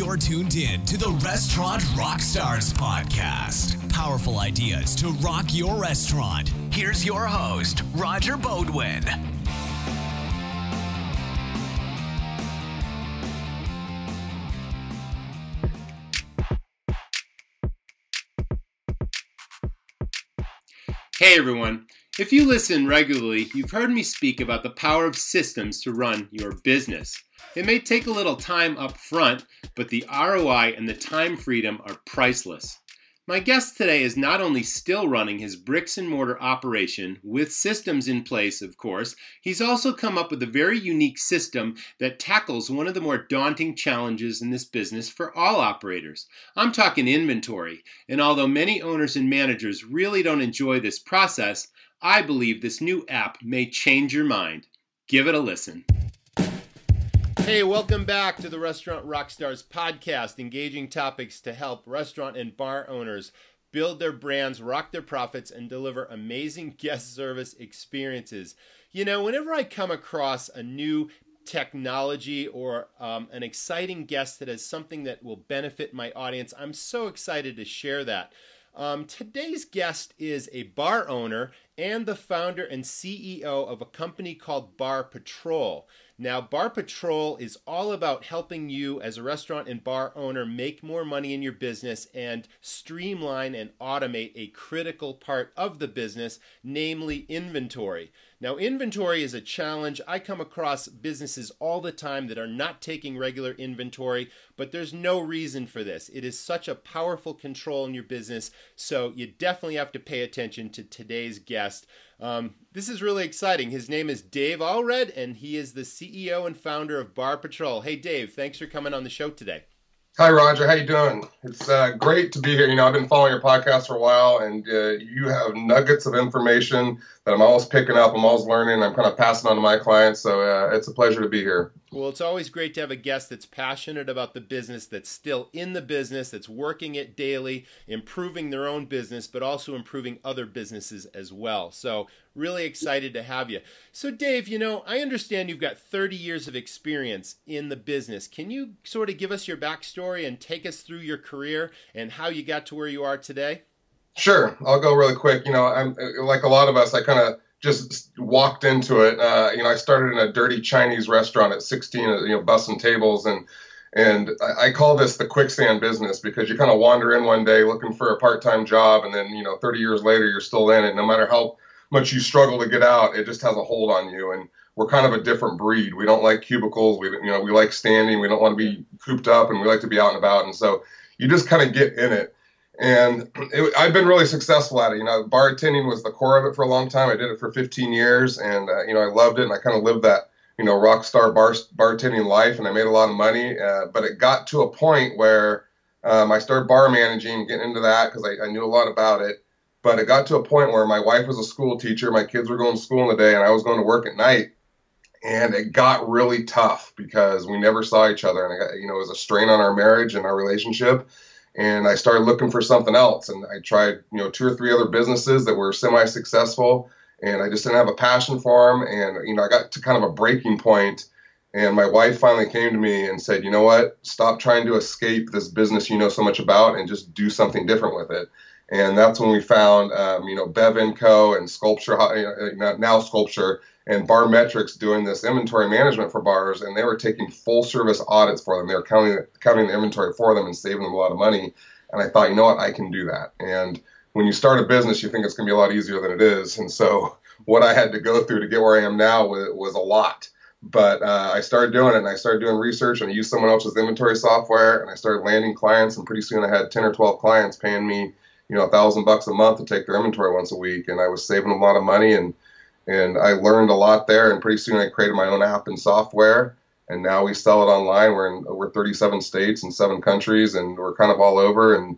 You're tuned in to the Restaurant Rockstars podcast. Powerful ideas to rock your restaurant. Here's your host, Roger Bodwin. Hey everyone, if you listen regularly, you've heard me speak about the power of systems to run your business. It may take a little time up front, but the ROI and the time freedom are priceless. My guest today is not only still running his bricks and mortar operation, with systems in place of course, he's also come up with a very unique system that tackles one of the more daunting challenges in this business for all operators. I'm talking inventory, and although many owners and managers really don't enjoy this process, I believe this new app may change your mind. Give it a listen. Hey, welcome back to the Restaurant Rockstars podcast, engaging topics to help restaurant and bar owners build their brands, rock their profits, and deliver amazing guest service experiences. You know, whenever I come across a new technology or an exciting guest that has something that will benefit my audience, I'm so excited to share that. Today's guest is a bar owner and the founder and CEO of a company called Bar Patrol. Now, Bar Patrol is all about helping you as a restaurant and bar owner make more money in your business and streamline and automate a critical part of the business, namely inventory. Now, inventory is a challenge. I come across businesses all the time that are not taking regular inventory, but there's no reason for this. It is such a powerful control in your business, so you definitely have to pay attention to today's guest. This is really exciting. His name is Dave Allred, and he is the CEO and founder of Bar Patrol. Hey, Dave, thanks for coming on the show today. Hi, Roger. How you doing? It's great to be here. You know, I've been following your podcast for a while, and you have nuggets of information that I'm always picking up. I'm always learning. I'm kind of passing on to my clients, so it's a pleasure to be here. Well, it's always great to have a guest that's passionate about the business, that's still in the business, that's working it daily, improving their own business, but also improving other businesses as well. So really excited to have you. So Dave, you know, I understand you've got 30 years of experience in the business. Can you sort of give us your backstory and take us through your career and how you got to where you are today? Sure. I'll go really quick. You know, I'm like a lot of us, I kind of just walked into it. You know, I started in a dirty Chinese restaurant at 16, you know, bussing tables. And I call this the quicksand business because you kind of wander in one day looking for a part-time job. And then, you know, 30 years later, you're still in it. No matter how much you struggle to get out, it just has a hold on you. And we're kind of a different breed. We don't like cubicles. We like standing. We don't want to be cooped up, and we like to be out and about. And so you just kind of get in it. And I've been really successful at it. You know, bartending was the core of it for a long time. I did it for 15 years, and, you know, I loved it. And I kind of lived that, you know, rock star bartending life, and I made a lot of money. But it got to a point where I started bar managing, getting into that because I knew a lot about it. But it got to a point where my wife was a school teacher. My kids were going to school in the day, and I was going to work at night. And it got really tough because we never saw each other. And, it was a strain on our marriage and our relationship. And I started looking for something else. And I tried, 2 or 3 other businesses that were semi-successful. And I just didn't have a passion for them. And, I got to kind of a breaking point. And my wife finally came to me and said, you know what, stop trying to escape this business you know so much about and just do something different with it. And that's when we found, Bev & Co. and Sculpture, now Sculpture, and Bar Metrics doing this inventory management for bars, and they were taking full service audits for them. They were counting the inventory for them and saving them a lot of money. And I thought, you know what, I can do that. And when you start a business, you think it's going to be a lot easier than it is. And so what I had to go through to get where I am now was a lot. But I started doing it, and I started doing research, and I used someone else's inventory software, and I started landing clients, and pretty soon I had 10 or 12 clients paying me, $1,000 a month to take their inventory once a week, and I was saving them a lot of money, and I learned a lot there, and pretty soon I created my own app and software, and now we sell it online. We're in over 37 states and 7 countries, and we're kind of all over and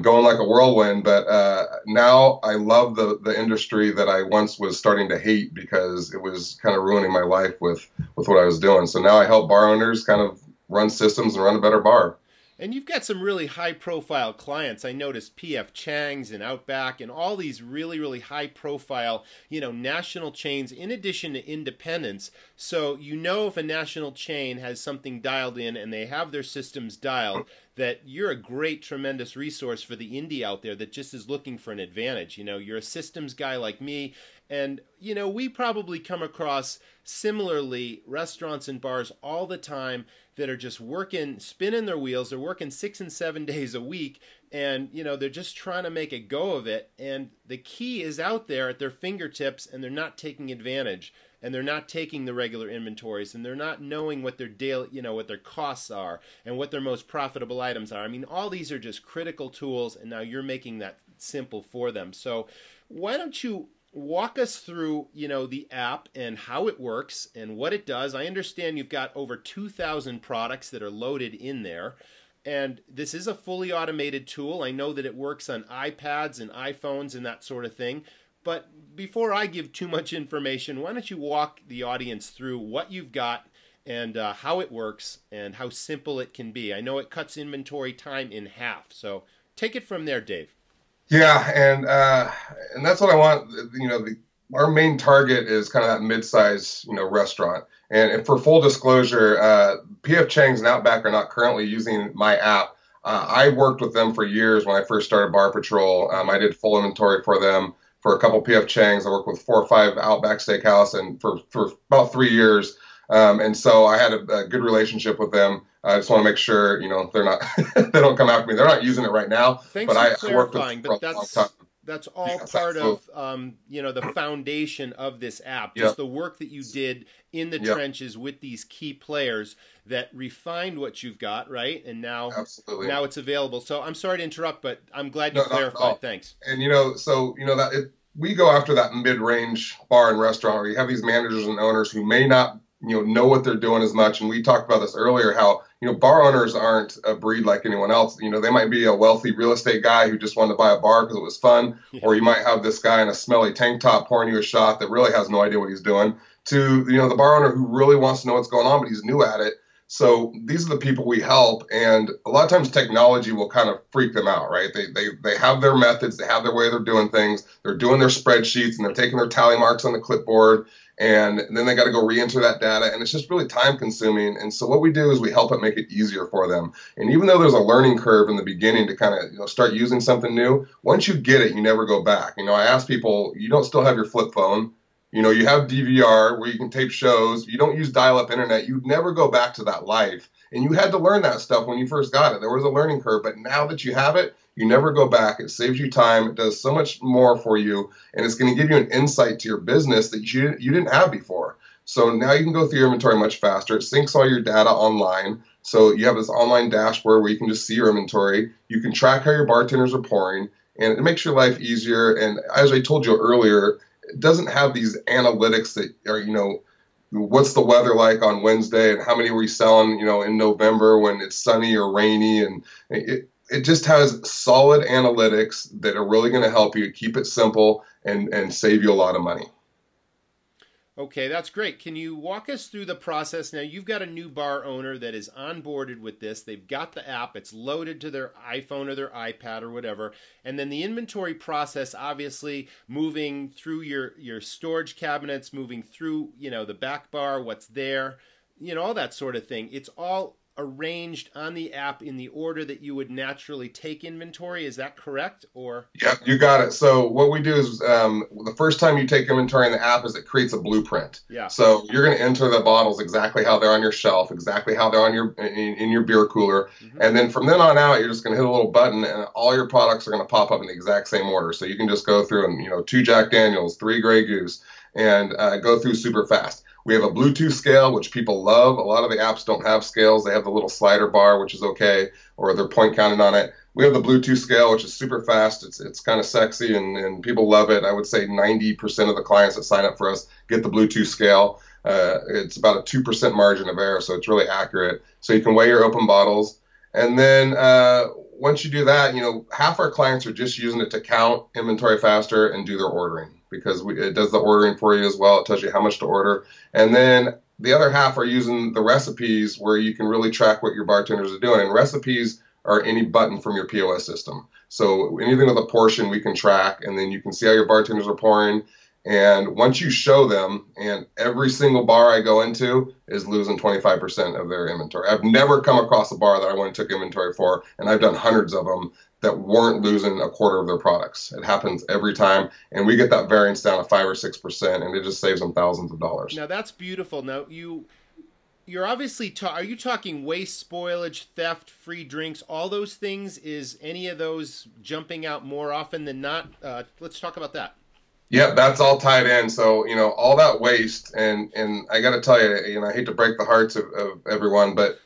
going like a whirlwind. But now I love the industry that I once was starting to hate because it was kind of ruining my life with what I was doing. So now I help bar owners kind of run systems and run a better bar. And you've got some really high-profile clients. I noticed P.F. Chang's and Outback and all these really, really high-profile, national chains in addition to independents. So if a national chain has something dialed in and they have their systems dialed, that you're a great, tremendous resource for the indie out there that just is looking for an advantage. You're a systems guy like me. And, we probably come across similarly restaurants and bars all the time that are just working, spinning their wheels. They're working 6 and 7 days a week, and, they're just trying to make a go of it. And the key is out there at their fingertips, and they're not taking advantage, and they're not taking the regular inventories, and they're not knowing what their daily, what their costs are and what their most profitable items are. I mean, all these are just critical tools, and now you're making that simple for them. So why don't you walk us through, the app and how it works and what it does. I understand you've got over 2,000 products that are loaded in there. And this is a fully automated tool. I know that it works on iPads and iPhones and that sort of thing. But before I give too much information, why don't you walk the audience through what you've got and how it works and how simple it can be. I know it cuts inventory time in half. So take it from there, Dave. Yeah, and that's what I want. Our main target is kind of that mid-size, restaurant. And for full disclosure, P.F. Chang's and Outback are not currently using my app. I worked with them for years when I first started Bar Patrol. I did full inventory for them for a couple P.F. Chang's. I worked with 4 or 5 Outback Steakhouse, and for about 3 years. And so I had a good relationship with them. I just want to make sure, they're not, they don't come after me. They're not using it right now. Thanks but for I worked with clarifying, them for a long time. That's all part of, the foundation of this app. Just the work that you did in the trenches with these key players that refined what you've got, right? And now it's available. So I'm sorry to interrupt, but I'm glad you clarified. No. Thanks. And, we go after that mid-range bar and restaurant where you have these managers and owners who may not know what they're doing as much. And we talked about this earlier, how, bar owners aren't a breed like anyone else. They might be a wealthy real estate guy who just wanted to buy a bar because it was fun. Yeah. Or you might have this guy in a smelly tank top pouring you a shot that really has no idea what he's doing, to, the bar owner who really wants to know what's going on, but he's new at it. So these are the people we help. And a lot of times technology will kind of freak them out, right? They have their methods. They have their way they're doing things. They're doing their spreadsheets and they're taking their tally marks on the clipboard. And then they got to go re-enter that data, and it's just really time consuming. And so what we do is we help it make it easier for them. And even though there's a learning curve in the beginning to kind of start using something new, once you get it, you never go back. I ask people, you don't still have your flip phone. You have DVR where you can tape shows. You don't use dial-up internet. You never go back to that life. And you had to learn that stuff when you first got it. There was a learning curve, but now that you have it, you never go back. It saves you time. It does so much more for you, and it's going to give you an insight to your business that you didn't have before. So now you can go through your inventory much faster. It syncs all your data online. So you have this online dashboard where you can just see your inventory. You can track how your bartenders are pouring, and it makes your life easier. And as I told you earlier, it doesn't have these analytics that are, what's the weather like on Wednesday and how many were you selling, in November when it's sunny or rainy. And it just has solid analytics that are really going to help you keep it simple and save you a lot of money. Okay, that's great. Can you walk us through the process? Now, you've got a new bar owner that is onboarded with this. They've got the app. It's loaded to their iPhone or their iPad or whatever. And then the inventory process, obviously, moving through your storage cabinets, moving through, the back bar, what's there, all that sort of thing. It's all arranged on the app in the order that you would naturally take inventory. Is that correct? Or yeah, you got it. So what we do is the first time you take inventory in the app is it creates a blueprint. Yeah. So you're going to enter the bottles exactly how they're on your shelf, exactly how they're on your in your beer cooler, and then from then on out, you're just going to hit a little button, and all your products are going to pop up in the exact same order. So you can just go through and 2 Jack Daniels, 3 Grey Goose, and go through super fast. We have a Bluetooth scale, which people love. A lot of the apps don't have scales. They have the little slider bar, which is okay, or they're point counting on it. We have the Bluetooth scale, which is super fast. It's kind of sexy, and people love it. I would say 90% of the clients that sign up for us get the Bluetooth scale. It's about a 2% margin of error, so it's really accurate. So you can weigh your open bottles. And then once you do that, half our clients are just using it to count inventory faster and do their ordering, because it does the ordering for you as well. It tells you how much to order. And then the other half are using the recipes where you can really track what your bartenders are doing. And recipes or any button from your POS system. So anything with a portion we can track, and then you can see how your bartenders are pouring. And once you show them, and every single bar I go into is losing 25% of their inventory. I've never come across a bar that I went and took inventory for, and I've done hundreds of them, that weren't losing a quarter of their products. It happens every time, and we get that variance down to 5 or 6%, and it just saves them thousands of dollars. Now that's beautiful. Now you're obviously are you talking waste, spoilage, theft, free drinks, all those things? Is any of those jumping out more often than not? Let's talk about that. Yeah, that's all tied in. So, all that waste, and I got to tell you, I hate to break the hearts of everyone, but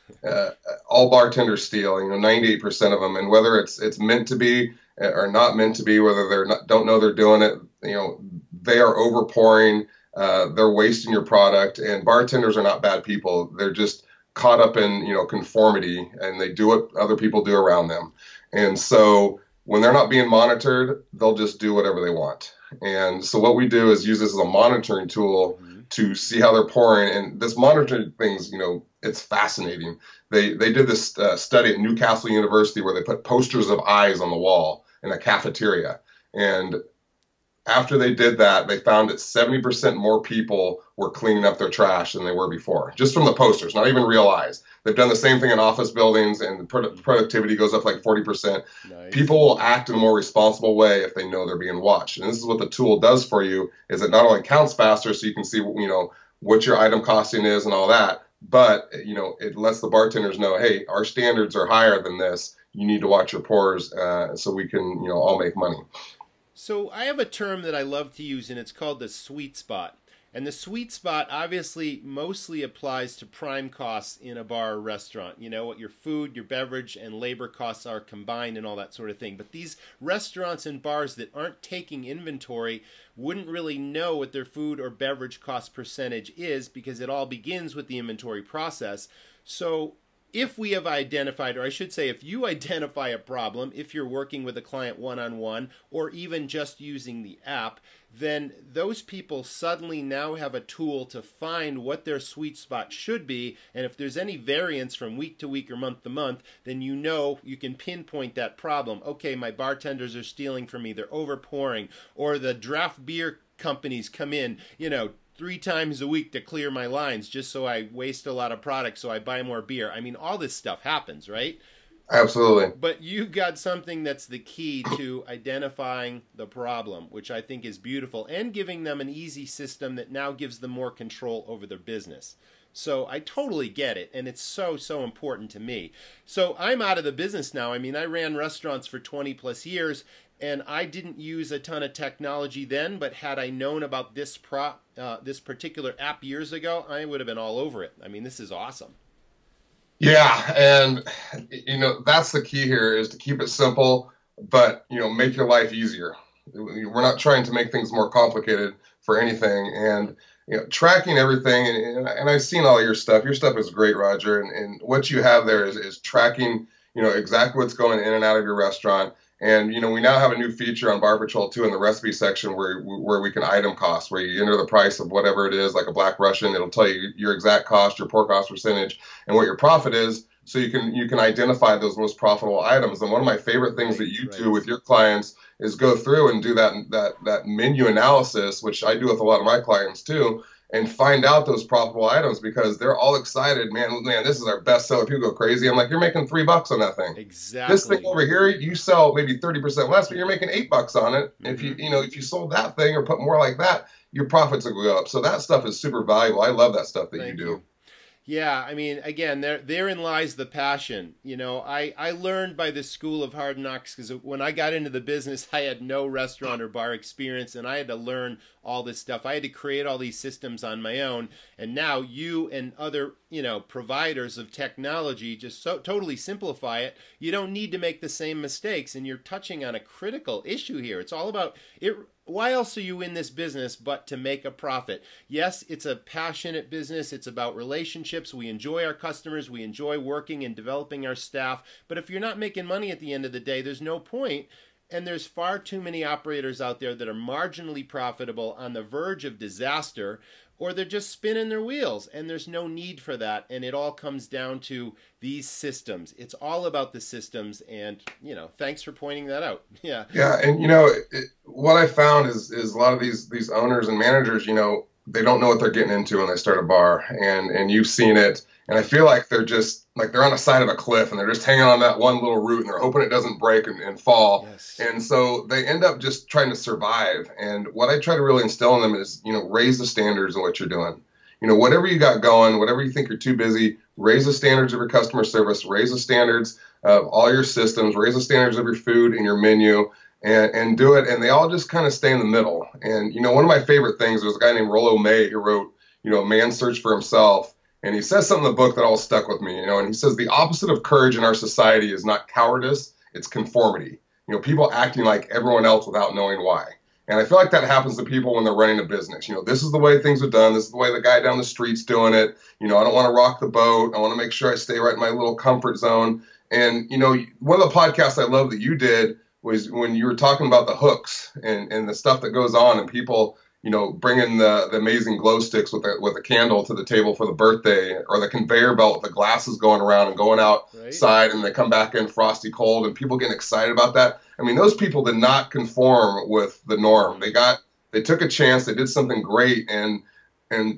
all bartenders steal, 98% of them. And whether it's meant to be or not meant to be, whether don't know they're doing it, they are overpouring, they're wasting your product. And bartenders are not bad people. They're just caught up in, conformity, and they do what other people do around them. And so when they're not being monitored, they'll just do whatever they want. And so what we do is use this as a monitoring tool to see how they're pouring. And this monitoring thing's, it's fascinating. They did this study at Newcastle University where they put posters of eyes on the wall in a cafeteria. And after they did that, they found that 70% more people were cleaning up their trash than they were before, just from the posters, not even real eyes. They've done the same thing in office buildings, and productivity goes up like 40%. Nice. People will act in a more responsible way if they know they're being watched. And this is what the tool does for you, is it not only counts faster so you can see, what your item costing is and all that, but, it lets the bartenders know, hey, our standards are higher than this. You need to watch your pours so we can, all make money. So I have a term that I love to use, and it's called the sweet spot. And the sweet spot obviously mostly applies to prime costs in a bar or restaurant. What your food, your beverage, and labor costs are combined and all that sort of thing. But these restaurants and bars that aren't taking inventory wouldn't really know what their food or beverage cost percentage is, because it all begins with the inventory process. So if we have identified, or I should say, if you identify a problem, if you're working with a client one-on-one, or even just using the app, then those people suddenly now have a tool to find what their sweet spot should be. And if there's any variance from week to week or month to month, then you can pinpoint that problem. Okay, my bartenders are stealing from me, they're overpouring, or the draft beer companies come in, 3 times a week to clear my lines just so I waste a lot of product so I buy more beer. I mean, all this stuff happens, right? Absolutely. But you've got something that's the key to identifying the problem, which I think is beautiful, and giving them an easy system that now gives them more control over their business. So I totally get it, and it's so, so important to me. So I'm out of the business now. I mean, I ran restaurants for 20 plus years, and I didn't use a ton of technology then, but had I known about this particular app years ago, I would have been all over it. I mean, this is awesome. Yeah, and that's the key here, is to keep it simple, but make your life easier. We're not trying to make things more complicated for anything, and tracking everything. And I've seen all your stuff. Your stuff is great, Roger, and what you have there is tracking exactly what's going in and out of your restaurant. And, we now have a new feature on Bar Patrol 2 in the recipe section where we can item cost, where you enter the price of whatever it is, like a Black Russian. It'll tell you your exact cost, your pour cost percentage, and what your profit is. So you can identify those most profitable items. And one of my favorite things that you do with your clients is go through and do that menu analysis, which I do with a lot of my clients too, and find out those profitable items, because they're all excited. Man, this is our best seller. People go crazy. I'm like, you're making $3 on that thing. Exactly. This thing over here, you sell maybe 30% less, but you're making $8 on it. Mm-hmm. If you sold that thing or put more like that, your profits will go up. So that stuff is super valuable. I love that stuff that you do. Yeah, I mean, again, therein lies the passion. I learned by the school of hard knocks, because when I got into the business, I had no restaurant or bar experience, and I had to learn all this stuff. I had to create all these systems on my own, and now you and other, providers of technology just totally simplify it. You don't need to make the same mistakes, and you're touching on a critical issue here. It's all about it. Why else are you in this business but to make a profit? Yes, it's a passionate business. It's about relationships. We enjoy our customers. We enjoy working and developing our staff. But if you're not making money at the end of the day, there's no point. And there's far too many operators out there that are marginally profitable, on the verge of disaster, or they're just spinning their wheels, and there's no need for that. And it all comes down to these systems. It's all about the systems, and thanks for pointing that out. Yeah. Yeah, and what I found is a lot of these owners and managers, they don't know what they're getting into when they start a bar, and you've seen it. And I feel like they're just like they're on the side of a cliff and they're just hanging on that one little root and they're hoping it doesn't break and fall. Yes. And so they end up just trying to survive. And what I try to really instill in them is, raise the standards of what you're doing. Whatever you got going, whatever you think you're too busy, raise the standards of your customer service, raise the standards of all your systems, raise the standards of your food and your menu, and do it. And they all just kind of stay in the middle. And, one of my favorite things, there's a guy named Rollo May who wrote, A Man's Search for Himself. And he says something in the book that always stuck with me, and he says the opposite of courage in our society is not cowardice, it's conformity. People acting like everyone else without knowing why. And I feel like that happens to people when they're running a business. This is the way things are done. This is the way the guy down the street's doing it. I don't want to rock the boat. I want to make sure I stay right in my little comfort zone. And, one of the podcasts I love that you did was when you were talking about the hooks and the stuff that goes on and people bringing the amazing glow sticks with a candle to the table for the birthday, or the conveyor belt with the glasses going around and going outside, and they come back in frosty cold, and people getting excited about that. I mean, those people did not conform with the norm. They took a chance. They did something great, and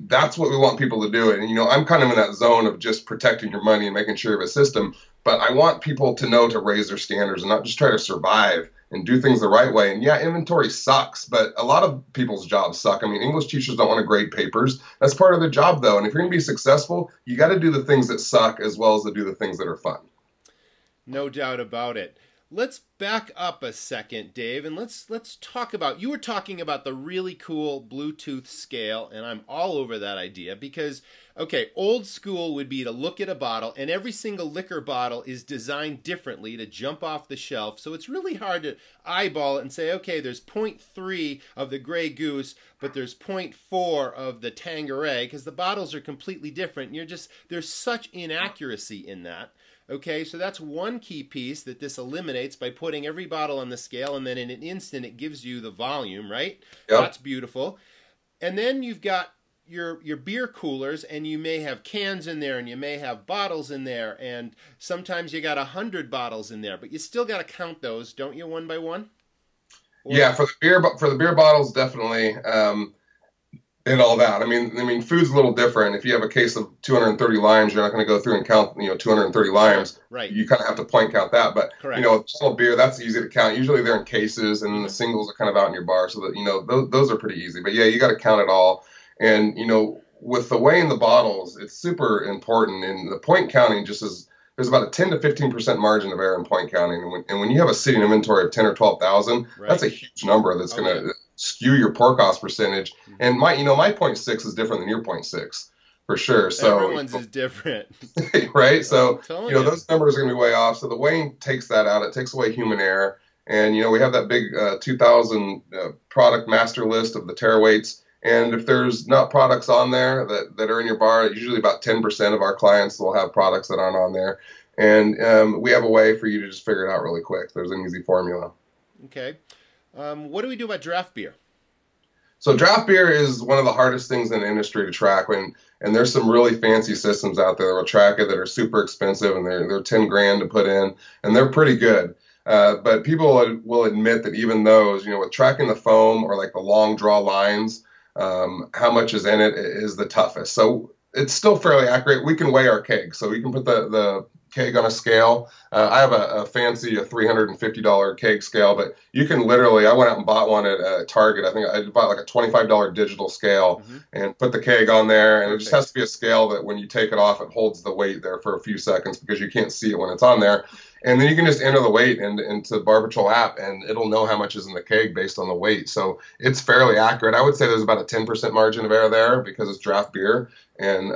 that's what we want people to do. And I'm kind of in that zone of just protecting your money and making sure you have a system. But I want people to know to raise their standards and not just try to survive and do things the right way. And yeah, inventory sucks, but a lot of people's jobs suck. I mean, English teachers don't want to grade papers. That's part of their job, though. And if you're going to be successful, you got to do the things that suck as well as to do the things that are fun. No doubt about it. Let's back up a second, Dave, and let's talk about, you were talking about the really cool Bluetooth scale, and I'm all over that idea because, okay, old school would be to look at a bottle, and every single liquor bottle is designed differently to jump off the shelf, so it's really hard to eyeball it and say, okay, there's 0.3 of the Grey Goose, but there's 0.4 of the Tanqueray, because the bottles are completely different, and there's such inaccuracy in that. Okay, so that's one key piece that this eliminates by putting every bottle on the scale, and then in an instant it gives you the volume, right? Yep. That's beautiful. And then you've got your beer coolers, and you may have cans in there, and you may have bottles in there, and sometimes you got 100 bottles in there, but you still got to count those, don't you, one by one? Yeah, for the beer bottles, definitely. And all that. I mean, food's a little different. If you have a case of 230 limes, you're not going to go through and count, 230 limes. Right. You kind of have to point count that. But, correct. Bottle beer, that's easy to count. Usually they're in cases, and the singles are kind of out in your bar. So that, those are pretty easy. But yeah, you got to count it all. And, with the weighing the bottles, it's super important. And the point counting there's about a 10 to 15% margin of error in point counting. And when you have a sitting inventory of 10 or 12,000, right, that's a huge number that's going to skew your pour cost percentage. And my 0.6 is different than your 0.6 for sure. So everyone's is different. Right. So, those numbers are going to be way off. So the weighing takes that out. It takes away human error. And, we have that big 2000 product master list of the tare weights. And if there's not products on there that are in your bar, usually about 10% of our clients will have products that aren't on there. And we have a way for you to just figure it out really quick. There's an easy formula. Okay. What do we do about draft beer? So draft beer is one of the hardest things in the industry to track, and there's some really fancy systems out there that will track it that are super expensive, and they're $10,000 to put in, and they're pretty good. But people will admit that even those, with tracking the foam or like the long draw lines, how much is in it is the toughest. So it's still fairly accurate. We can weigh our keg, so we can put the keg on a scale. I have a fancy $350 keg scale, but you can literally, I went out and bought one at Target. I think I bought like a $25 digital scale and put the keg on there. And It just has to be a scale that when you take it off, it holds the weight there for a few seconds because you can't see it when it's on there. And then you can just enter the weight into the Bar Patrol app, and it'll know how much is in the keg based on the weight. So it's fairly accurate. I would say there's about a 10% margin of error there because it's draft beer. And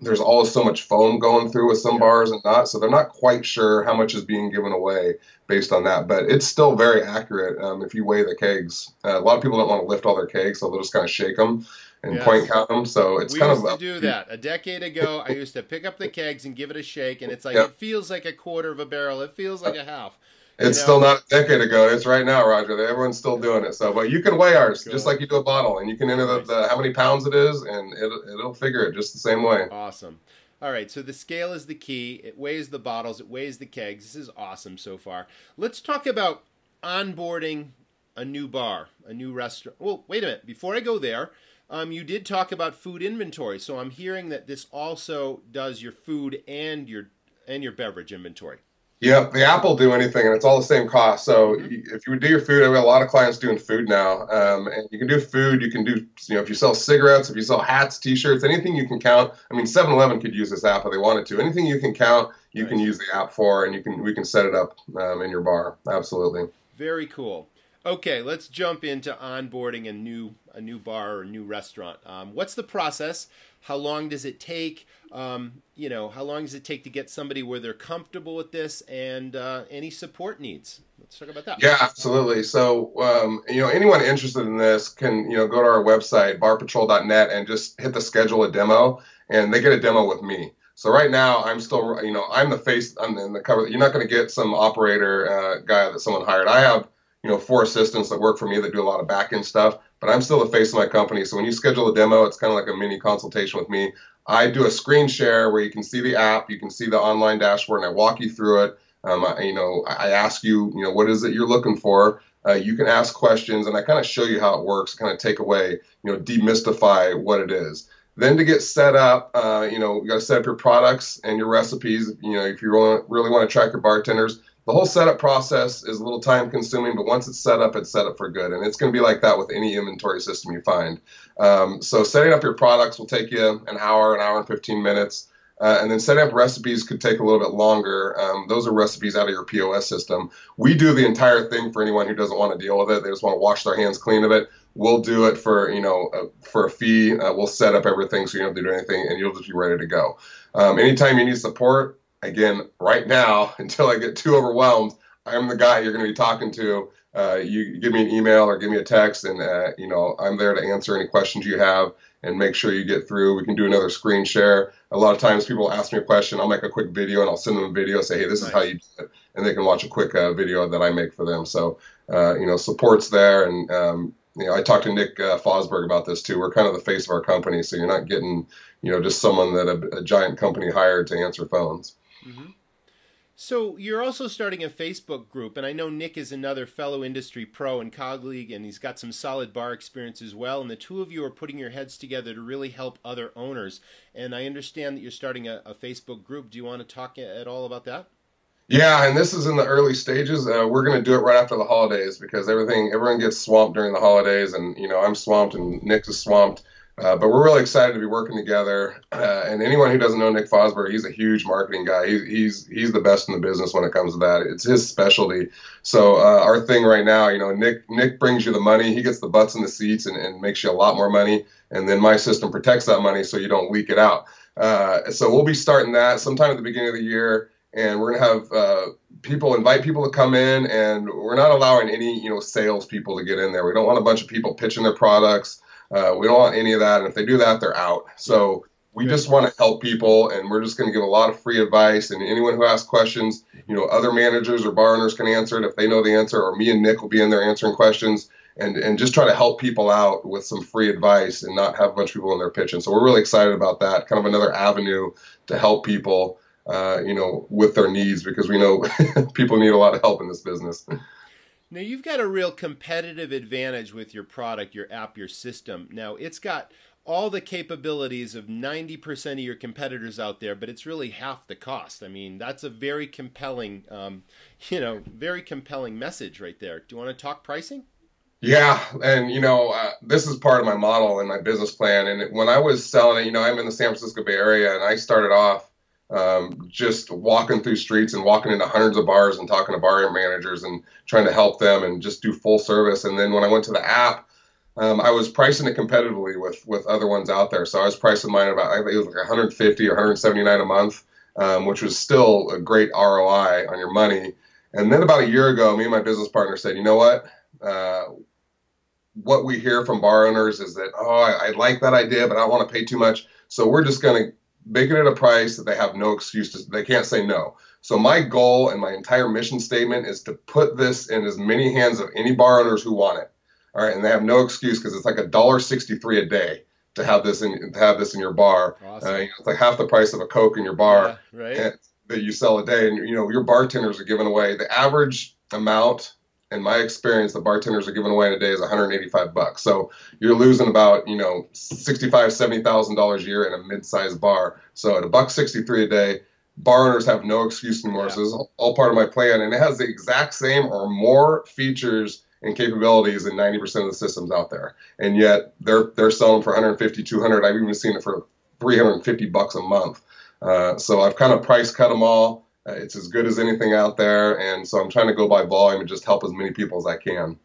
there's always so much foam going through with some bars and not. So they're not quite sure how much is being given away based on that. But it's still very accurate if you weigh the kegs. A lot of people don't want to lift all their kegs, so they'll just kind of shake them and point count them. So it's we kind used of to do that a decade ago. I used to pick up the kegs and give it a shake, and it's like it feels like a quarter of a barrel. It feels like a half. It's still not a decade ago. It's right now, Roger. Everyone's still doing it. So, but you can weigh ours just like you do a bottle, and you can enter the how many pounds it is, and it'll figure it just the same way. Awesome. All right, so the scale is the key. It weighs the bottles. It weighs the kegs. This is awesome so far. Let's talk about onboarding a new bar, a new restaurant. Well, wait a minute. Before I go there, you did talk about food inventory. So I'm hearing that this also does your food and your beverage inventory. Yeah, the app will do anything, and it's all the same cost. So if you would do your food, I have a lot of clients doing food now, and you can do food. You can do, if you sell cigarettes, if you sell hats, T-shirts, anything you can count. I mean, 7-Eleven could use this app if they wanted to. Anything you can count, you can use the app for, and we can set it up in your bar. Absolutely. Very cool. Okay, let's jump into onboarding a new bar or a new restaurant. What's the process? How long does it take? How long does it take to get somebody where they're comfortable with this, and any support needs? Let's talk about that. Yeah, absolutely. So, anyone interested in this can, go to our website, barpatrol.net, and just hit the schedule a demo, and they get a demo with me. So right now, I'm still, I'm the face, I'm in the cover. You're not going to get some operator guy that someone hired. I have 4 assistants that work for me that do a lot of back-end stuff, but I'm still the face of my company. So when you schedule a demo, it's kind of like a mini consultation with me. I do a screen share where you can see the app, you can see the online dashboard, and I walk you through it. I ask you, what is it you're looking for? You can ask questions, and I kind of show you how it works, kind of take away, demystify what it is. Then to get set up, you got to set up your products and your recipes. If you really want to track your bartenders, the whole setup process is a little time consuming, but once it's set up for good. And it's going to be like that with any inventory system you find. So setting up your products will take you an hour and 15 minutes. And then setting up recipes could take a little bit longer. Those are recipes out of your POS system. We do the entire thing for anyone who doesn't want to deal with it. They just want to wash their hands clean of it. We'll do it for, for a fee. We'll set up everything so you don't have to do anything, and you'll just be ready to go. Anytime you need support, again, right now, until I get too overwhelmed, I'm the guy you're going to be talking to. You give me an email or give me a text, and I'm there to answer any questions you have and make sure you get through. We can do another screen share. A lot of times people ask me a question, I'll make a quick video and I'll send them a video, say, hey, this is how you do it, and they can watch a quick video that I make for them. So support's there, and I talked to Nick Fosberg about this too. We're kind of the face of our company, so you're not getting just someone that a giant company hired to answer phones. Mm-hmm. So you're also starting a Facebook group, and I know Nick is another fellow industry pro and colleague, and he's got some solid bar experience as well, and the two of you are putting your heads together to really help other owners. And I understand that you're starting a Facebook group. Do you want to talk at all about that? Yeah, and this is in the early stages. We're going to do it right after the holidays because everyone gets swamped during the holidays, and I'm swamped and Nick is swamped. But we're really excited to be working together. And anyone who doesn't know Nick Fosberg, he's a huge marketing guy. He's the best in the business when it comes to that. It's his specialty. So our thing right now, Nick brings you the money. He gets the butts in the seats and makes you a lot more money. And then my system protects that money so you don't leak it out. So we'll be starting that sometime at the beginning of the year. And we're going to have invite people to come in, and we're not allowing any, sales people to get in there. We don't want a bunch of people pitching their products. We don't want any of that. And if they do that, they're out. So we just want to help people, and we're just going to give a lot of free advice. And anyone who asks questions, other managers or bar owners can answer it if they know the answer, or me and Nick will be in there answering questions, and just try to help people out with some free advice and not have a bunch of people in there pitching. So we're really excited about that, kind of another avenue to help people, with their needs, because we know people need a lot of help in this business. Now, you've got a real competitive advantage with your product, your app, your system. Now, it's got all the capabilities of 90% of your competitors out there, but it's really half the cost. I mean, that's a very compelling, very compelling message right there. Do you want to talk pricing? Yeah, and this is part of my model and my business plan. And when I was selling it, I'm in the San Francisco Bay Area, and I started off just walking through streets and walking into hundreds of bars and talking to bar managers and trying to help them and just do full service. And then when I went to the app, I was pricing it competitively with other ones out there. So I was pricing mine about, I think it was like $150 or $179 a month, which was still a great ROI on your money. And then about a year ago, me and my business partner said, you know what we hear from bar owners is that, I like that idea, but I don't want to pay too much. So we're just going to make it at a price that they have no excuse to, they can't say no. So my goal and my entire mission statement is to put this in as many hands of any bar owners who want it. All right, and they have no excuse because it's like $1.63 a day to have this in your bar. Awesome. It's like half the price of a Coke in your bar, yeah, right. that you sell a day. And your bartenders are giving away the average amount. In my experience, the bartenders are giving away in a day is $185. So you're losing about $65,000-$70,000 a year in a mid-sized bar. So at $1.63 a day, bar owners have no excuse anymore. Yeah. So this is all part of my plan, and it has the exact same or more features and capabilities than 90% of the systems out there. And yet they're selling for $150, $200. I've even seen it for $350 a month. So I've kind of price cut them all. It's as good as anything out there. And so I'm trying to go by volume and just help as many people as I can.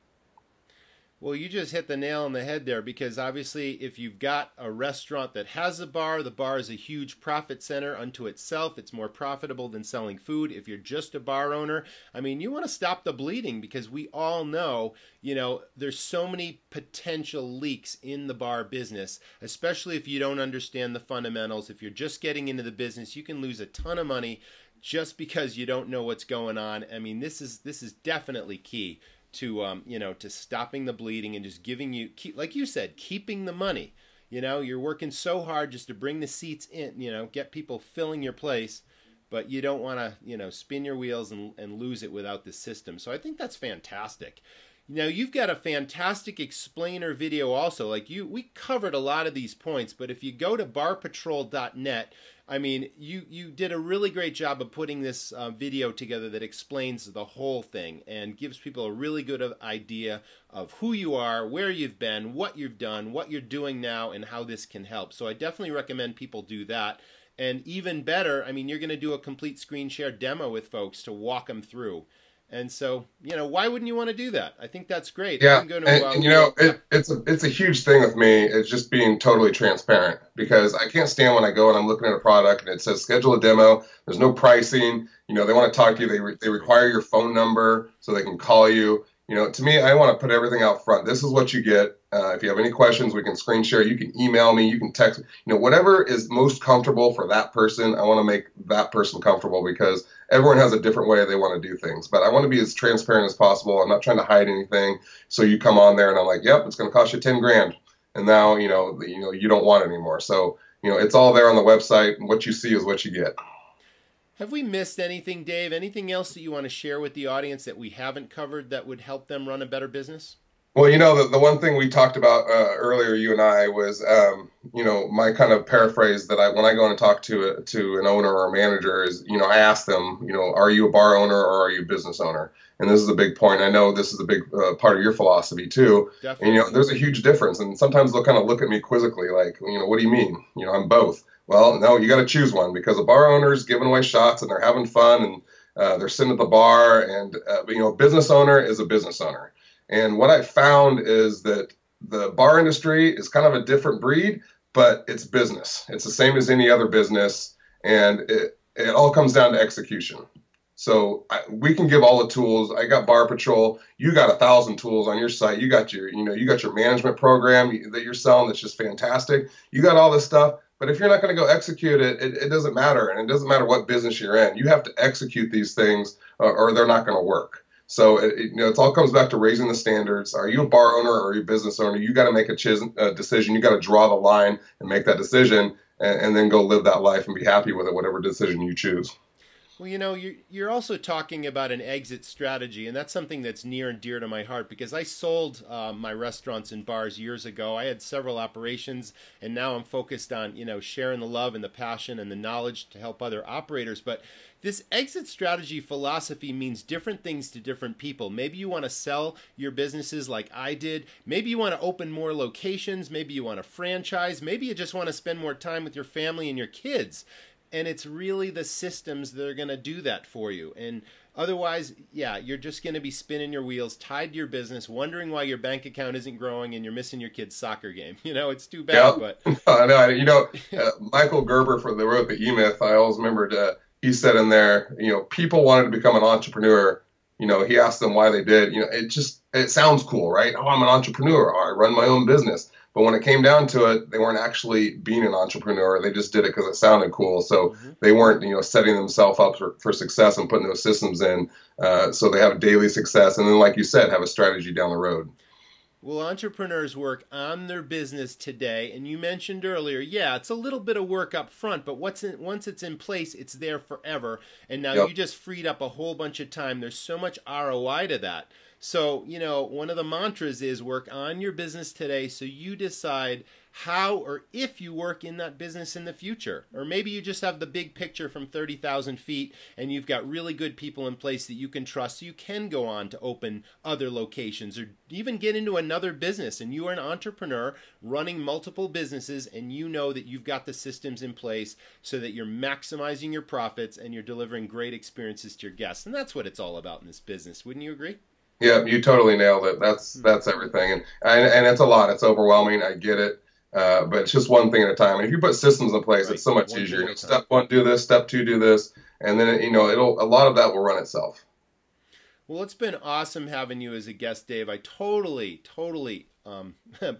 Well, you just hit the nail on the head there, because obviously if you've got a restaurant that has a bar, the bar is a huge profit center unto itself. It's more profitable than selling food. If you're just a bar owner, I mean, you want to stop the bleeding, because we all know, there's so many potential leaks in the bar business, especially if you don't understand the fundamentals. If you're just getting into the business, you can lose a ton of money just because you don't know what's going on. I mean, this is definitely key to to stopping the bleeding and just giving you, like you said, keeping the money. You're working so hard just to bring the seats in, get people filling your place, but you don't want to, spin your wheels and lose it without the system. So I think that's fantastic. You've got a fantastic explainer video also. We covered a lot of these points, but if you go to barpatrol.net, I mean, you did a really great job of putting this video together that explains the whole thing and gives people a really good idea of who you are, where you've been, what you've done, what you're doing now, and how this can help. So I definitely recommend people do that. And even better, I mean, you're going to do a complete screen share demo with folks to walk them through. And so, why wouldn't you want to do that? I think that's great. Yeah, it's a huge thing with me. It's just being totally transparent, because I can't stand when I go and I'm looking at a product and it says schedule a demo. There's no pricing. They want to talk to you. They require your phone number so they can call you. To me, I want to put everything out front. This is what you get. If you have any questions, we can screen share. You can email me. You can text. Whatever is most comfortable for that person, I want to make that person comfortable, because everyone has a different way they want to do things. But I want to be as transparent as possible. I'm not trying to hide anything. So you come on there and I'm like, yep, it's going to cost you 10 grand. And now, you don't want it anymore. So, it's all there on the website. And what you see is what you get. Have we missed anything, Dave? Anything else that you want to share with the audience that we haven't covered that would help them run a better business? Well, the one thing we talked about earlier, you and I, was, my kind of paraphrase that when I go and talk to an owner or a manager is, I ask them, are you a bar owner or are you a business owner? And this is a big point. I know this is a big part of your philosophy too. Definitely. And, there's a huge difference. And sometimes they'll kind of look at me quizzically, like, what do you mean? I'm both. Well, no, you got to choose one, because a bar owner's giving away shots and they're having fun and they're sitting at the bar, and a business owner is a business owner. And what I found is that the bar industry is kind of a different breed, but it's business. It's the same as any other business, and it all comes down to execution. So we can give all the tools. I got Bar Patrol. You got 1,000 tools on your site. You got your management program that you're selling that's just fantastic. You got all this stuff. But if you're not going to go execute it, it doesn't matter. And it doesn't matter what business you're in. You have to execute these things or they're not going to work. So it all comes back to raising the standards. Are you a bar owner or are you a business owner? You got to make a decision. You got to draw the line and make that decision, and then go live that life and be happy with it, whatever decision you choose. Well, you're also talking about an exit strategy, and that's something that's near and dear to my heart, because I sold my restaurants and bars years ago. I had several operations, and now I'm focused on, sharing the love and the passion and the knowledge to help other operators. But this exit strategy philosophy means different things to different people. Maybe you want to sell your businesses like I did. Maybe you want to open more locations. Maybe you want to franchise. Maybe you just want to spend more time with your family and your kids. And it's really the systems that are going to do that for you. And otherwise, yeah, you're just going to be spinning your wheels, tied to your business, wondering why your bank account isn't growing and you're missing your kid's soccer game. It's too bad. Yeah. But I know. Michael Gerber, that wrote the E-Myth, I always remembered, he said in there, people wanted to become an entrepreneur. He asked them why they did. It sounds cool, right? Oh, I'm an entrepreneur. I run my own business. But when it came down to it, they weren't actually being an entrepreneur. They just did it because it sounded cool. So they weren't, setting themselves up for success and putting those systems in. So they have daily success. And then, like you said, have a strategy down the road. Well, entrepreneurs work on their business today, and you mentioned earlier, it's a little bit of work up front, but once it's in place, it's there forever. And now you just freed up a whole bunch of time. There's so much ROI to that. So, one of the mantras is work on your business today so you decide how or if you work in that business in the future. Or maybe you just have the big picture from 30,000 feet and you've got really good people in place that you can trust so you can go on to open other locations or even get into another business. And you are an entrepreneur running multiple businesses and you know that you've got the systems in place so that you're maximizing your profits and you're delivering great experiences to your guests. And that's what it's all about in this business. Wouldn't you agree? Yeah, you totally nailed it. That's everything. And it's a lot. It's overwhelming. I get it. But it's just one thing at a time. And if you put systems in place, it's so much easier. Step 1, do this. Step 2, do this. And then, a lot of that will run itself. Well, it's been awesome having you as a guest, Dave. I totally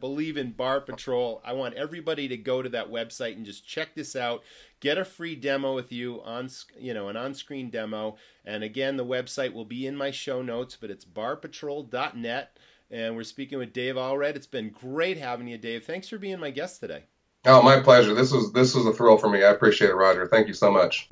believe in Bar Patrol. I want everybody to go to that website and just check this out. Get a free demo with you on, an on-screen demo. And again, the website will be in my show notes, but it's barpatrol.net. And we're speaking with Dave Allred. It's been great having you, Dave. Thanks for being my guest today. Oh, my pleasure. This was a thrill for me. I appreciate it, Roger. Thank you so much.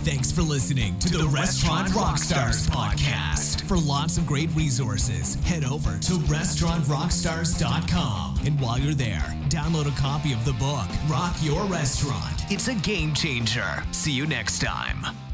Thanks for listening to the Restaurant Rockstars podcast. For lots of great resources, head over to restaurantrockstars.com. And while you're there, download a copy of the book, Rock Your Restaurant. It's a game changer. See you next time.